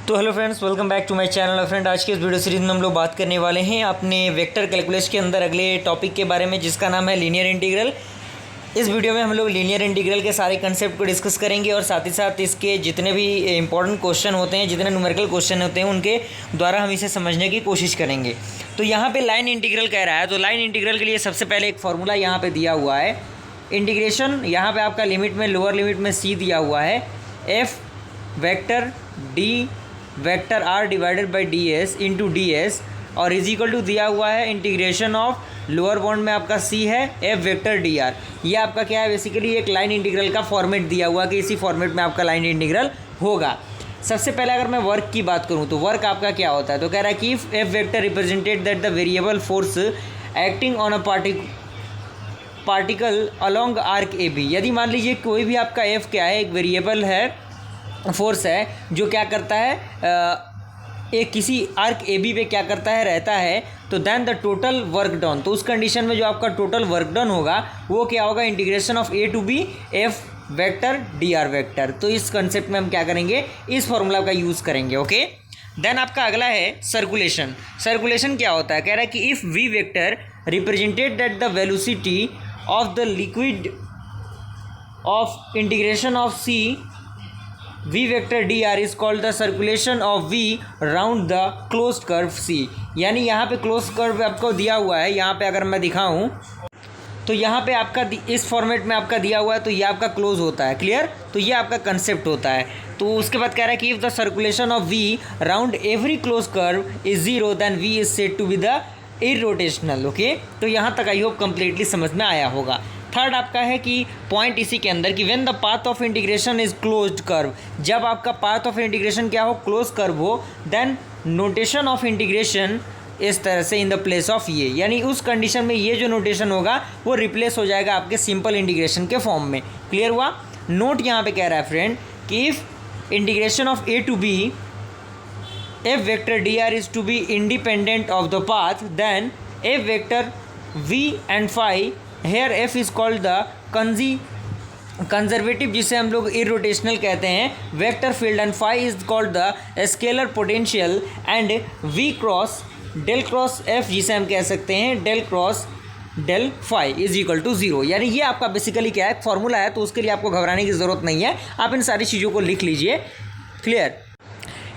तो hello friends, welcome back to my channel. Friend, आज के इस वीडियो सीरीज में हम लोग बात करने वाले हैं अपने वेक्टर कैलकुलस के अंदर अगले टॉपिक के बारे में, जिसका नाम है लीनियर इंटीग्रल। इस वीडियो में हम लोग लीनियर इंटीग्रल के सारे कंसेप्ट को डिस्कस करेंगे और साथ ही साथ इसके जितने भी इंपॉर्टेंट क्वेश्चन होते हैं, जितने न्यूमेरिकल क्वेश्चन होते हैं, उनके द्वारा हम इसे समझने की कोशिश करेंगे। तो यहाँ पे लाइन इंटीग्रल कह रहा है, तो लाइन इंटीग्रल के लिए सबसे पहले एक फार्मूला यहाँ पे दिया हुआ है। इंटीग्रेशन यहाँ पे आपका लिमिट में, लोअर लिमिट में c दिया हुआ है, f vector d vector r divided by D S into D S, और इज इक्वल टू दिया हुआ है इंटीग्रेशन ऑफ लोअर बाउंड में आपका c है f वेक्टर डी आर। ये आपका क्या है, बेसिकली एक लाइन इंटीग्रल का फॉर्मेट दिया हुआ कि इसी फॉर्मेट में आपका लाइन इंटीग्रल होगा। सबसे पहले अगर मैं वर्क की बात करूं तो वर्क आपका क्या होता है, तो कह रहा है कि f vector represented that the variable force acting on a particle along arc A B. यदि मान लीजिए कोई भी आपका f क्या है, एक वेरिएबल है, फोर्स है, जो क्या करता है, एक किसी आर्क ए बी पे क्या करता है, रहता है, तो then the total work done, तो उस कंडीशन में जो आपका टोटल वर्क डन होगा वो क्या होगा, integration of A to B F vector D R vector. तो इस कंसेप्ट में हम क्या करेंगे, इस फॉर्मूला का यूज़ करेंगे। ओके, देन आपका अगला है सर्कुलेशन। सर्कुलेशन क्या होता है, कह रहा है कि if V vector represented that the velocity of the liquid of integration of C v vector D R is called the circulation of v round the closed curve c। यानी यहाँ पे क्लोज कर्व आपको दिया हुआ है, यहाँ पे अगर मैं दिखाऊँ तो यहाँ पे आपका इस फॉर्मेट में आपका दिया हुआ है, तो ये आपका क्लोज होता है। क्लियर, तो ये आपका कंसेप्ट होता है। तो उसके बाद कह रहा है कि if the circulation of v round every close curve is zero then v is said to be the irrotational. Okay, तो यहाँ तक आई होप कंप्लीटली समझ में आया होगा। थर्ड आपका है कि पॉइंट इसी के अंदर कि when the path of integration is closed curve, जब आपका पाथ ऑफ इंटीग्रेशन क्या हो, क्लोज कर्व हो, देन नोटेशन ऑफ इंटीग्रेशन इस तरह से इन द प्लेस ऑफ ये, यानी उस कंडीशन में ये जो नोटेशन होगा वो रिप्लेस हो जाएगा आपके सिंपल इंटीग्रेशन के फॉर्म में। क्लियर हुआ। नोट यहाँ पे कह रहा है फ्रेंड कि if integration of A to B F vector D R is to be independent of the path, then F vector V and phi, here F is called the conservative, जिसे हम लोग irrotational कहते हैं, vector field, and phi is called the scalar potential, and V cross del cross F, जिसे हम कह सकते हैं del cross del phi is equal to zero. यानी ये आपका बेसिकली क्या है, फॉर्मूला है, तो उसके लिए आपको घबराने की ज़रूरत नहीं है, आप इन सारी चीज़ों को लिख लीजिए। क्लियर।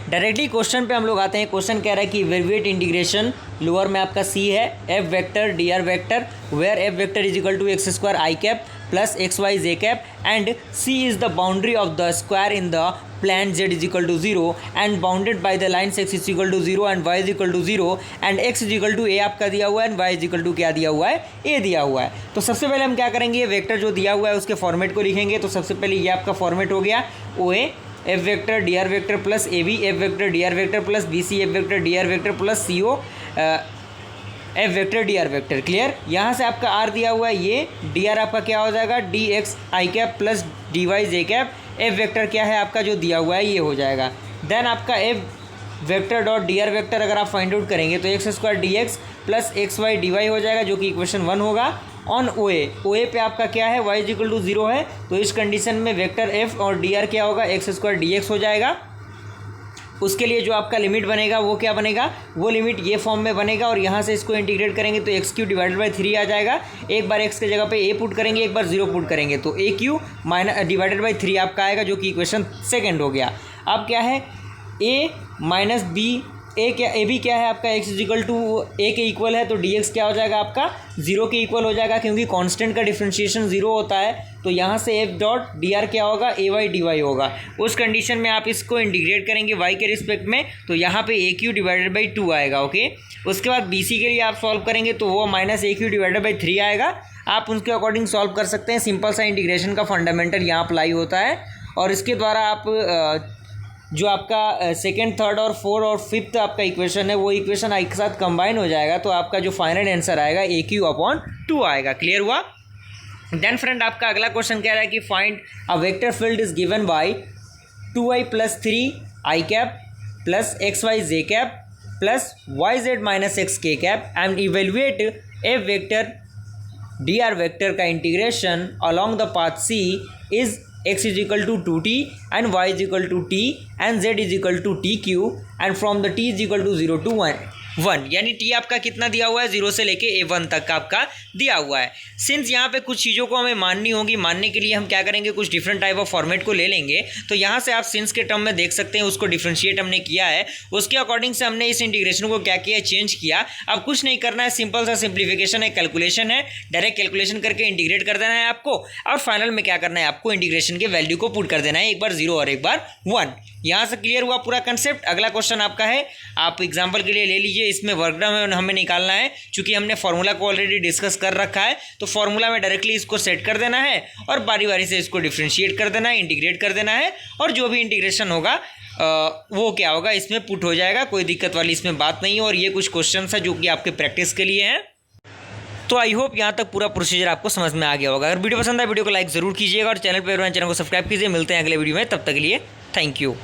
डायरेक्टली क्वेश्चन पे हम लोग आते हैं। क्वेश्चन कह रहा है कि वेरिएट इंटीग्रेशन, लोअर में आपका c है, f vector D R vector, where f vector is equal to X square I cap plus X Y J cap, and c is the boundary of the square in the plane z is equal to zero and bounded by the line x is equal to zero and y is equal to zero and x is equal to a आपका दिया हुआ है and y is equal to क्या दिया हुआ है, a दिया हुआ है। तो सबसे पहले हम क्या करेंगे, वेक्टर जो दिया हुआ है उसके फॉर्मेट को लिखेंगे। तो सबसे पहले ये आपका फॉर्मेट हो गया, O A F vector D R vector plus A B F vector D R vector plus B C F vector D R vector plus C O F vector D R vector. Clear. यहाँ से आपका are दिया हुआ है, ये D R आपका क्या हो जाएगा, डी एक्स आई cap plus D Y J cap, F vector क्या है आपका जो दिया हुआ है ये हो जाएगा। देन आपका F vector dot D R vector अगर आप फाइंड आउट करेंगे तो X square D X plus X Y D Y हो जाएगा, जो कि इक्वेशन 1 होगा। ऑन ओ ए पे आपका क्या है, y is equal to zero है, तो इस कंडीशन में वेक्टर f और डी आर क्या होगा, एक्स स्क्वायर डी एक्स हो जाएगा। उसके लिए जो आपका लिमिट बनेगा वो क्या बनेगा, वो लिमिट ये फॉर्म में बनेगा, और यहाँ से इसको इंटीग्रेट करेंगे तो एक्स क्यू डिवाइडेड बाई 3 आ जाएगा। एक बार एक्स के जगह पे a पुट करेंगे, एक बार 0 पुट करेंगे, तो ए क्यू माइनस डिवाइडेड बाई 3 आपका आएगा, जो कि इक्वेशन सेकेंड हो गया। अब क्या है, a माइनस बी, ए क्या, ए बी क्या है आपका, एक्स इज इक्वल टू ए के इक्वल है, तो डी एक्स क्या हो जाएगा आपका, 0 के इक्वल हो जाएगा, क्योंकि कांस्टेंट का डिफरेंशिएशन 0 होता है। तो यहाँ से एफ डॉट डी आर क्या होगा, ए वाई डी वाई होगा। उस कंडीशन में आप इसको इंटीग्रेट करेंगे वाई के रिस्पेक्ट में, तो यहाँ पे ए क्यू डिवाइडेड बाई 2 आएगा। ओके, उसके बाद बी सी के लिए आप सॉल्व करेंगे तो वो minus A Q divided by 3 आएगा। आप उसके अकॉर्डिंग सॉल्व कर सकते हैं, सिंपल सा इंटीग्रेशन का फंडामेंटल यहाँ अप्लाई होता है, और इसके द्वारा आप जो आपका सेकेंड, थर्ड और फोर्थ और फिफ्थ आपका इक्वेशन है वो इक्वेशन एक साथ कंबाइन हो जाएगा, तो आपका जो फाइनल आंसर आएगा ए क्यू अपॉन 2 आएगा। क्लियर हुआ। देन फ्रेंड आपका अगला क्वेश्चन कह रहा है कि find a vector field is given by 2i plus 3 I cap plus X Y J cap plus Y Z minus X K cap and evaluate F vector D R vector का integration along the path C is x is equal to 2t and y is equal to t and z is equal to T cube and from the t is equal to 0 to 1 यानी t आपका कितना दिया हुआ है 0 से लेके a1 तक का आपका दिया हुआ है। सिंस यहाँ पे कुछ चीज़ों को हमें माननी होगी, मानने के लिए हम क्या करेंगे, कुछ डिफरेंट टाइप ऑफ फॉर्मेट को ले लेंगे। तो यहाँ से आप सिंस के टर्म में देख सकते हैं उसको डिफ्रेंशिएट हमने किया है, उसके अकॉर्डिंग से हमने इस इंटीग्रेशन को क्या किया, चेंज किया। अब कुछ नहीं करना है, सिंपल सा सिंप्लीफिकेशन है, कैलकुलेशन है, डायरेक्ट कैलकुलेशन करके इंटीग्रेट कर देना है आपको और फाइनल में क्या करना है, आपको इंटीग्रेशन के वैल्यू को पुट कर देना है, एक बार 0 और एक बार 1। यहाँ से क्लियर हुआ पूरा कंसेप्ट। अगला क्वेश्चन आपका है, आप एग्जांपल के लिए ले लीजिए, इसमें वर्क डन हमें निकालना है। चूंकि हमने फॉर्मूला को ऑलरेडी डिस्कस कर रखा है तो फॉर्मूला में डायरेक्टली इसको सेट कर देना है और बारी बारी से इसको डिफ्रेंशिएट कर देना है, इंटीग्रेट कर देना है और जो भी इंटीग्रेशन होगा वो क्या होगा, इसमें पुट हो जाएगा। कोई दिक्कत वाली इसमें बात नहीं है। और ये कुछ क्वेश्चन है जो कि आपके प्रैक्टिस के लिए हैं। तो आई होप यहाँ तक पूरा प्रोसीजर आपको समझ में आ गया होगा। अगर वीडियो पसंद आए वीडियो को लाइक जरूर कीजिएगा और चैनल पर चैनल को सब्सक्राइब कीजिए। मिलते हैं अगले वीडियो में, तब तक के लिए थैंक यू।